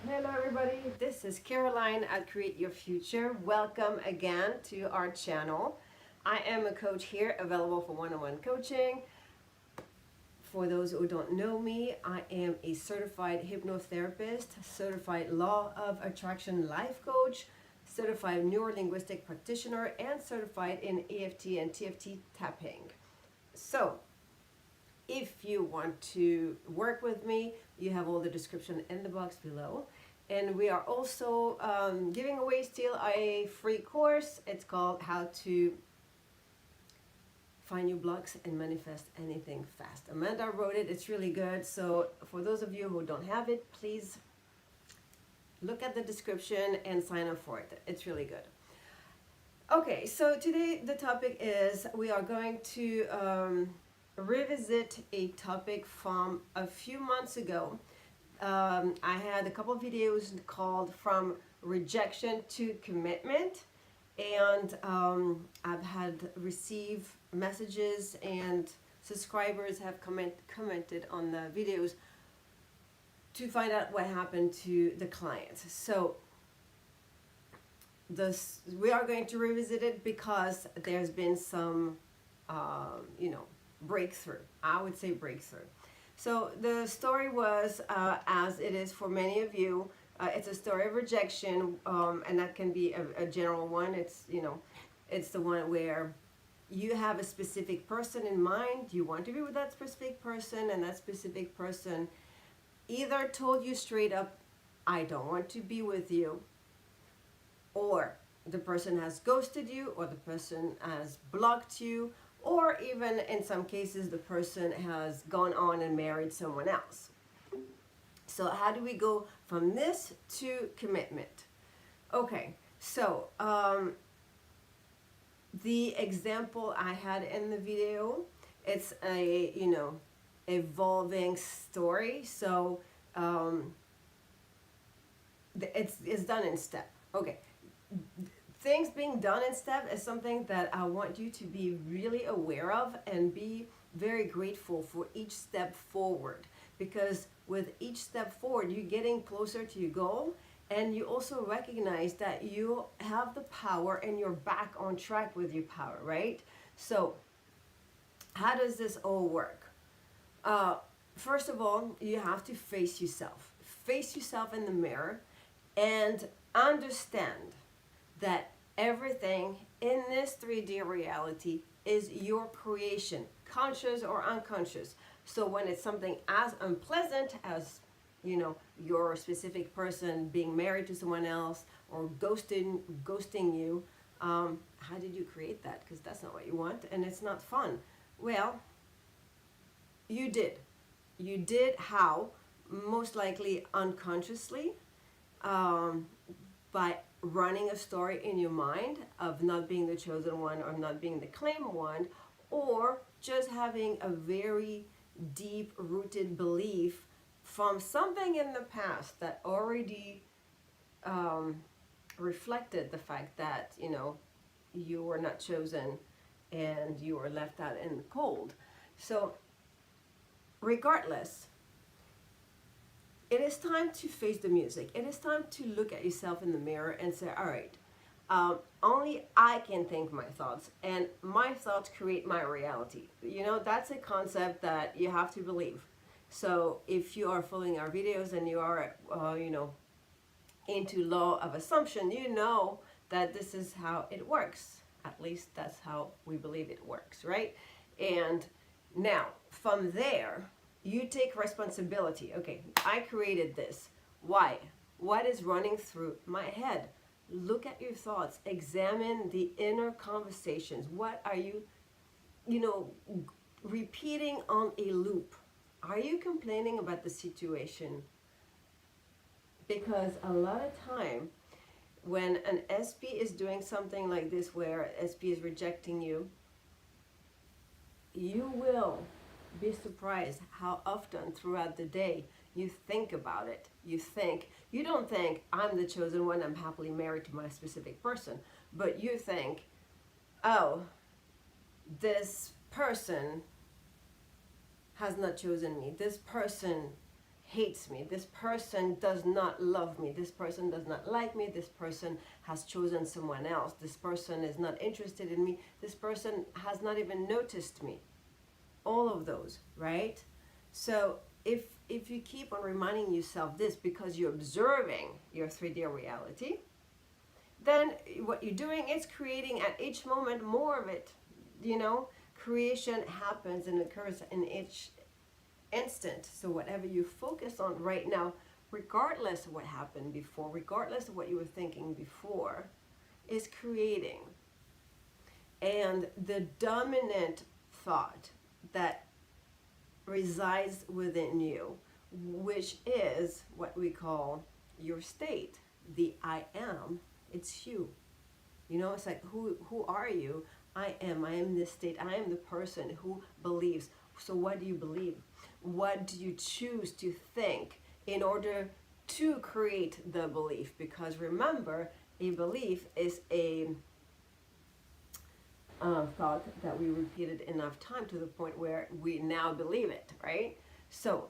Hello everybody, this is Caroline at Create Your Future. Welcome again to our channel. I am a coach here available for one-on-one coaching. For those who don't know me, I am a certified hypnotherapist, certified law of attraction life coach, certified neurolinguistic practitioner, and certified in EFT and TFT tapping. So if you want to work with me, you have all the description in the box below. And we are also giving away still a free course. It's called How to Find Your Blocks and Manifest Anything Fast. Amanda wrote it. It's really good. So for those of you who don't have it, please look at the description and sign up for it. It's really good. Okay, so today the topic is we are going to revisit a topic from a few months ago. I had a couple of videos called From Rejection to Commitment, and I've had received messages and subscribers have commented on the videos to find out what happened to the clients. So we are going to revisit it because there's been some breakthrough. I would say breakthrough. So the story was, as it is for many of you, it's a story of rejection, and that can be a general one. It's the one where you have a specific person in mind. You want to be with that specific person, and that specific person either told you straight up, "I don't want to be with you," or the person has ghosted you, or the person has blocked you, or even in some cases the person has gone on and married someone else. So how do we go from this to commitment? Okay, so the example I had in the video, it's a evolving story. So it's done in step. Okay. Things being done in step is something that I want you to be really aware of and be very grateful for each step forward, because with each step forward you're getting closer to your goal, and you also recognize that you have the power and you're back on track with your power, right? So how does this all work? First of all, you have to face yourself in the mirror and understand that everything in this 3D reality is your creation, conscious or unconscious. So when it's something as unpleasant as, your specific person being married to someone else or ghosting you, how did you create that? Because that's not what you want, and it's not fun. Well, you did. You did how? Most likely unconsciously, by running a story in your mind of not being the chosen one or not being the claimed one, or just having a very deep rooted belief from something in the past that already reflected the fact that you were not chosen and you were left out in the cold. So regardless, it is time to face the music. It is time to look at yourself in the mirror and say, all right, only I can think my thoughts, and my thoughts create my reality. That's a concept that you have to believe. So if you are following our videos and you are, into law of assumption, you know that this is how it works. At least that's how we believe it works, right? And now, from there, you take responsibility. Okay, I created this. Why? What is running through my head? Look at your thoughts. Examine the inner conversations. What are you, repeating on a loop? Are you complaining about the situation? Because a lot of time when an SP is doing something like this, where SP is rejecting you, you will be surprised how often throughout the day you think about it. You don't think, I'm the chosen one, I'm happily married to my specific person, but you think, oh, this person has not chosen me. This person hates me. This person does not love me. This person does not like me. This person has chosen someone else. This person is not interested in me. This person has not even noticed me. All of those, right? So if you keep on reminding yourself this because you're observing your 3D reality, then what you're doing is creating at each moment more of it. You know, creation happens and occurs in each instant. So whatever you focus on right now, regardless of what happened before, regardless of what you were thinking before, is creating. And the dominant thought that resides within you, which is what we call your state, the I am, it's you. You know, it's like, who are you? I am this state. I am the person who believes. So what do you believe? What do you choose to think in order to create the belief? Because remember, a belief is a thought that we repeated enough time to the point where we now believe it, right? So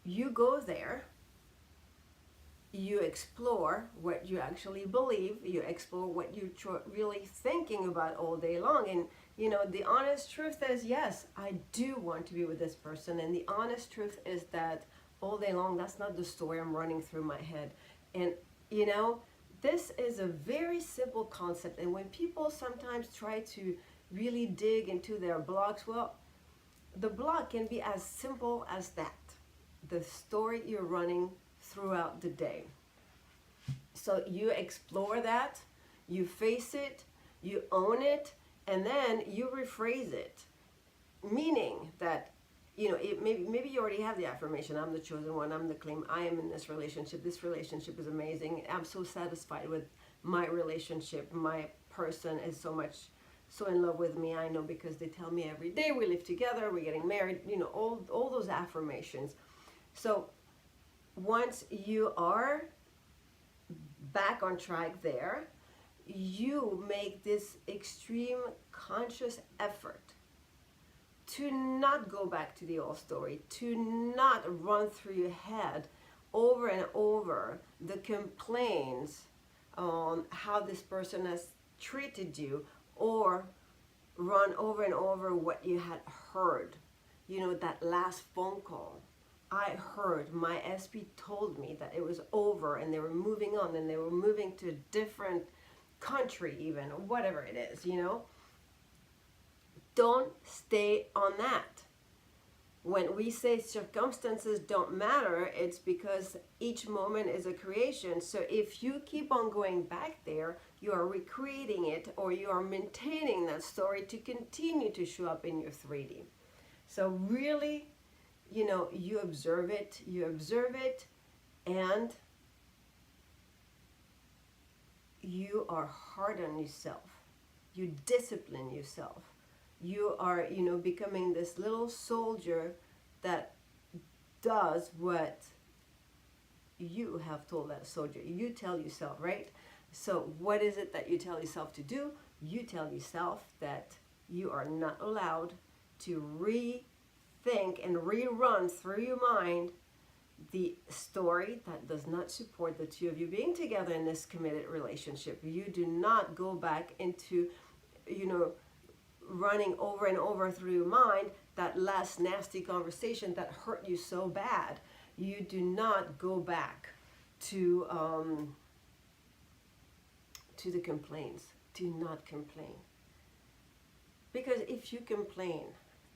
you go there, you explore what you actually believe, you explore what you're really thinking about all day long. And you know, the honest truth is, yes, I do want to be with this person. And the honest truth is that all day long, that's not the story I'm running through my head. And you know, this is a very simple concept. And when people sometimes try to really dig into their blocks, well, the block can be as simple as that. The story you're running throughout the day. So you explore that, you face it, you own it, and then you rephrase it. Meaning that, you know, maybe you already have the affirmation, I'm the chosen one, I'm the claim, I am in this relationship is amazing, I'm so satisfied with my relationship, my person is so in love with me, I know because they tell me every day, we live together, we're getting married, you know, all those affirmations. So once you are back on track there, you make this extreme conscious effort to not go back to the old story, to not run through your head over and over the complaints on how this person has treated you, or run over and over what you had heard. You know, that last phone call. I heard my SP told me that it was over and they were moving on and they were moving to a different country even, or whatever it is, you know. Don't stay on that. When we say circumstances don't matter, it's because each moment is a creation. So if you keep on going back there, you are recreating it, or you are maintaining that story to continue to show up in your 3D. So really, you know, you observe it, and you are hard on yourself. You discipline yourself. You are, you know, becoming this little soldier that does what you have told that soldier. You tell yourself, right? So what is it that you tell yourself to do? You tell yourself that you are not allowed to rethink and rerun through your mind the story that does not support the two of you being together in this committed relationship. You do not go back into, you know, running over and over through your mind that last nasty conversation that hurt you so bad. You do not go back to the complaints. Do not complain. Because if you complain,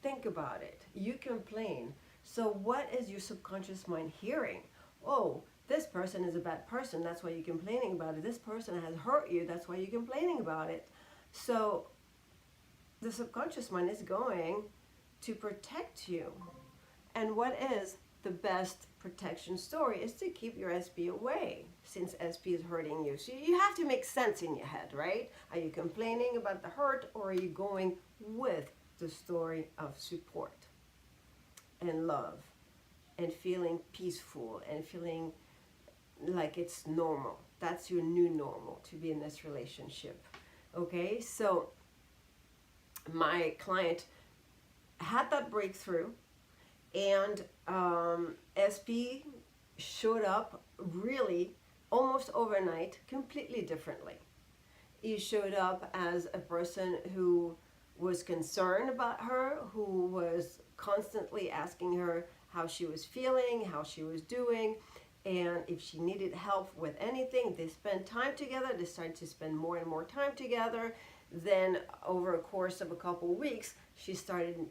think about it. You complain. So what is your subconscious mind hearing? Oh, this person is a bad person. That's why you're complaining about it. This person has hurt you. That's why you're complaining about it. So the subconscious mind is going to protect you. And what is the best protection story is to keep your SP away, since SP is hurting you. So you have to make sense in your head, right? Are you complaining about the hurt, or are you going with the story of support and love and feeling peaceful and feeling like it's normal? That's your new normal, to be in this relationship. Okay, so my client had that breakthrough, and SP showed up really almost overnight completely differently. You showed up as a person who was concerned about her, who was constantly asking her how she was feeling, how she was doing, and if she needed help with anything. They spent time together. They started to spend more and more time together. Then over a course of a couple of weeks, she started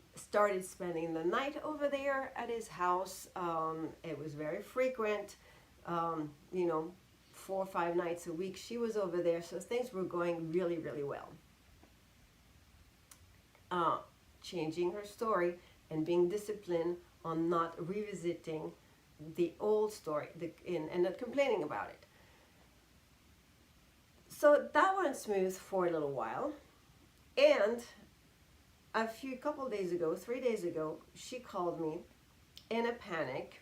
spending the night over there at his house. It was very frequent. You know, 4 or 5 nights a week she was over there, so things were going really, really well. Changing her story and being disciplined on not revisiting the old story and not complaining about it. So that went smooth for a little while. And couple days ago, 3 days ago, she called me in a panic.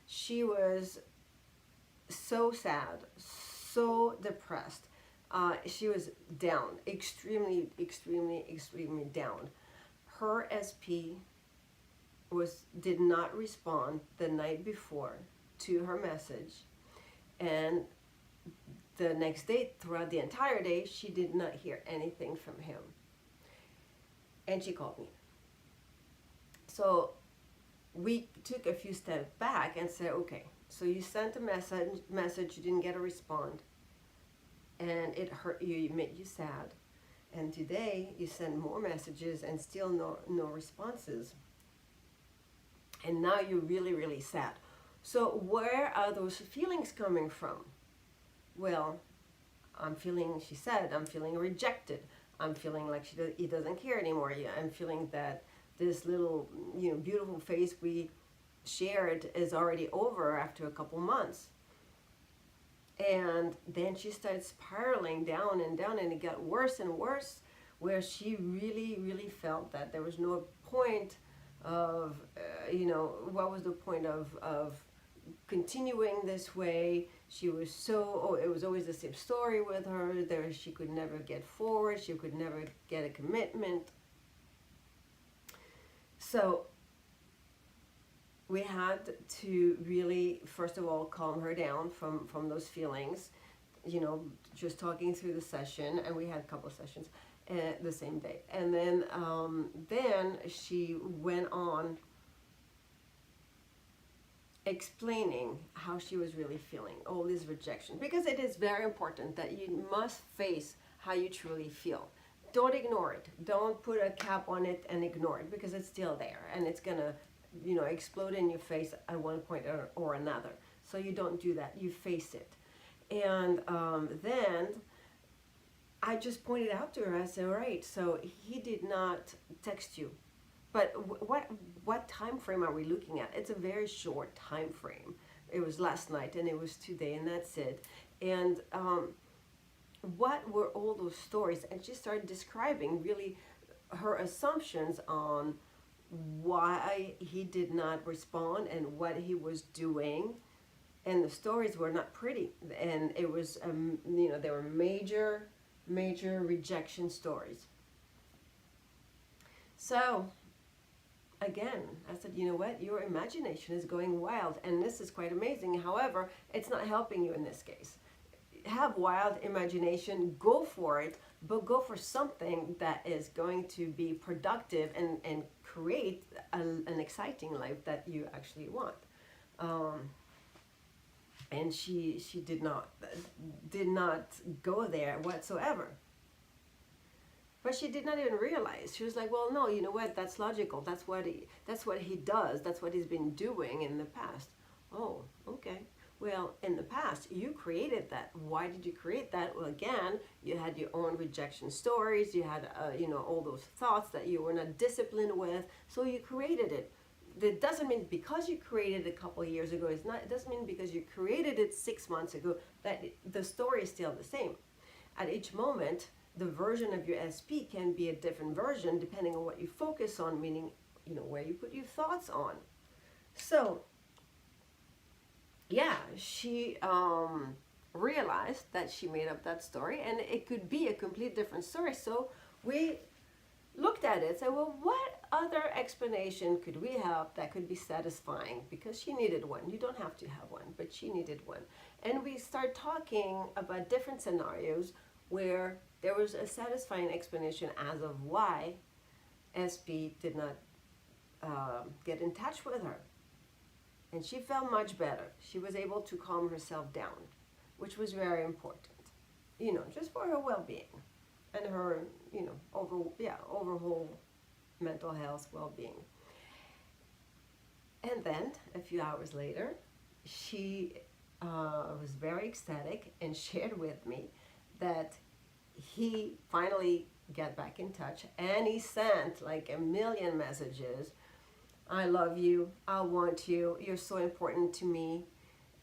She was so sad, so depressed. She was down, extremely, extremely, extremely down. Her SP did not respond the night before to her message, and the next day, throughout the entire day, she did not hear anything from him. And she called me. So we took a few steps back and said, okay, so you sent a message, you didn't get a response, and it hurt you, it made you sad. And today you send more messages and still no responses. And now you're really, really sad. So where are those feelings coming from? Well, she said, I'm feeling rejected. I'm feeling like he doesn't care anymore. I'm feeling that this little, beautiful face we shared is already over after a couple months. And then she started spiraling down and down, and it got worse and worse, where she really, really felt that there was no point of, what was the point of continuing this way. She was it was always the same story with her. She could never get forward. She could never get a commitment. So we had to really, first of all, calm her down from those feelings, just talking through the session, and we had a couple of sessions the same day. And then she went on explaining how she was really feeling, all this rejection, because it is very important that you must face how you truly feel. Don't ignore it. Don't put a cap on it and ignore it, because it's still there and it's gonna explode in your face at one point or another. So you don't do that. You face it. And then I just pointed out to her, I said, all right, so he did not text you. But what time frame are we looking at? It's a very short time frame. It was last night and it was today, and that's it. And what were all those stories? And she started describing really her assumptions on why he did not respond and what he was doing. And the stories were not pretty. And it was, there were major rejection stories. So again, I said, you know what? Your imagination is going wild, and this is quite amazing. However, it's not helping you in this case. Have wild imagination, go for it, but go for something that is going to be productive and create an exciting life that you actually want. And she did not go there whatsoever. But she did not even realize. She was like, well, no, you know what? That's logical. That's what he does. That's what he's been doing in the past. Oh, okay. Well, in the past, you created that. Why did you create that? Well, again, you had your own rejection stories. You had, all those thoughts that you were not disciplined with. So you created it. That doesn't mean because you created it a couple of years ago, it doesn't mean because you created it 6 months ago that the story is still the same. At each moment, the version of your SP can be a different version depending on what you focus on, meaning, where you put your thoughts on. So, yeah, she realized that she made up that story, and it could be a complete different story. So we looked at it and said, well, what other explanation could we have that could be satisfying? Because she needed one. You don't have to have one, but she needed one. And we start talking about different scenarios where there was a satisfying explanation as of why SP did not get in touch with her. And she felt much better. She was able to calm herself down, which was very important, just for her well-being and her, overall mental health well-being. And then a few hours later, she was very ecstatic and shared with me that he finally got back in touch, and he sent like a million messages. I love you, I want you, you're so important to me.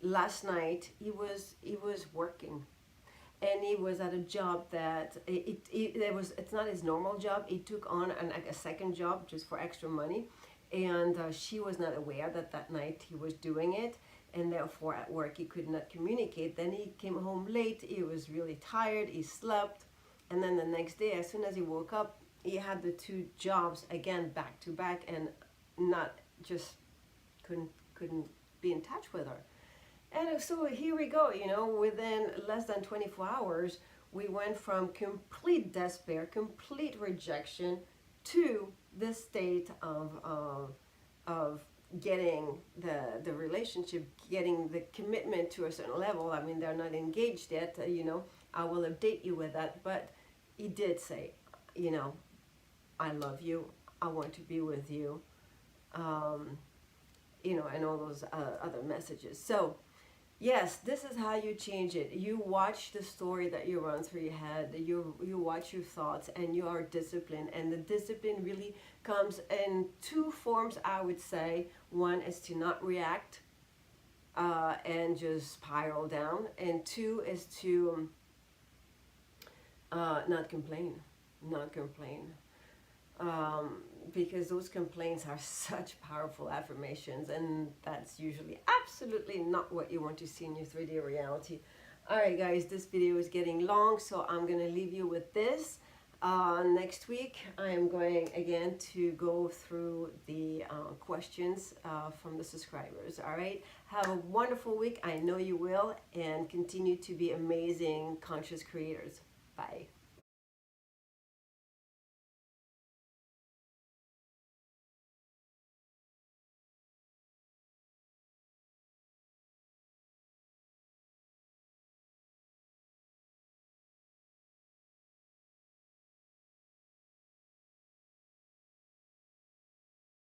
Last night he was working, and he was at a job that it's not his normal job. He took on a second job just for extra money, and she was not aware that night he was doing it, and therefore at work he could not communicate. Then he came home late, he was really tired, he slept, and then the next day as soon as he woke up, he had the two jobs again back to back, and not just couldn't be in touch with her. And so here we go, within less than 24 hours, we went from complete despair, complete rejection, to this state of getting the relationship, getting the commitment to a certain level. I mean, they're not engaged yet, I will update you with that. But he did say, I love you, I want to be with you, and all those other messages. So, yes, this is how you change it. You watch the story that you run through your head, you watch your thoughts, and you are disciplined. And the discipline really comes in two forms, I would say. One is to not react and just spiral down. And two is to not complain. Because those complaints are such powerful affirmations, and that's usually absolutely not what you want to see in your 3D reality. Alright guys, this video is getting long, so I'm going to leave you with this. Next week I am going again to go through the questions from the subscribers. Alright, have a wonderful week, I know you will, and continue to be amazing conscious creators. Bye.